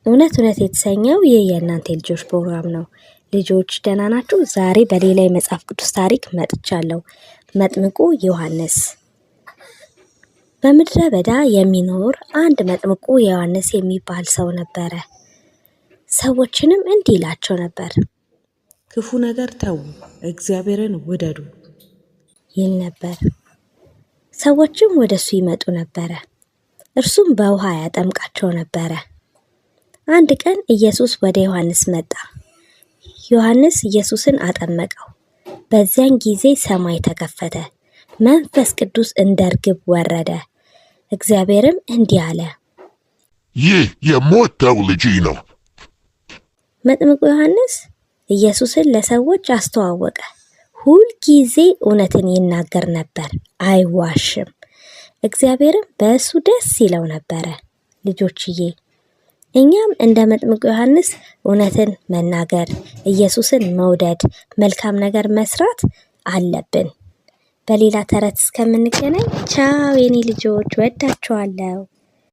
እውነት እውነት የተሰኘው ይህ የእናንተ ልጆች ፕሮግራም ነው። ልጆች ደህና ናችሁ? ዛሬ በሌላ የመጽሐፍ ቅዱስ ታሪክ መጥቻለሁ። መጥምቁ ዮሐንስ። በምድረ በዳ የሚኖር አንድ መጥምቁ ዮሐንስ የሚባል ሰው ነበረ። ሰዎችንም እንዲህ ይላቸው ነበር፣ ክፉ ነገር ተዉ፣ እግዚአብሔርን ውደዱ ይል ነበር። ሰዎችም ወደሱ ይመጡ ነበረ፣ እርሱም በውሃ ያጠምቃቸው ነበረ። አንድ ቀን ኢየሱስ ወደ ዮሐንስ መጣ። ዮሐንስ ኢየሱስን አጠመቀው። በዚያን ጊዜ ሰማይ ተከፈተ፣ መንፈስ ቅዱስ እንደ ርግብ ወረደ። እግዚአብሔርም እንዲህ አለ፣ ይህ የምወደው ልጄ ነው። መጥምቁ ዮሐንስ ኢየሱስን ለሰዎች አስተዋወቀ። ሁልጊዜ እውነትን ይናገር ነበር፣ አይዋሽም። እግዚአብሔርም በእሱ ደስ ይለው ነበረ። ልጆችዬ፣ እኛም እንደ መጥምቁ ዮሐንስ እውነትን መናገር፣ ኢየሱስን መውደድ፣ መልካም ነገር መስራት አለብን። በሌላ ተረት እስከምንገናኝ ቻው የኔ ልጆች፣ ወዳችኋለሁ።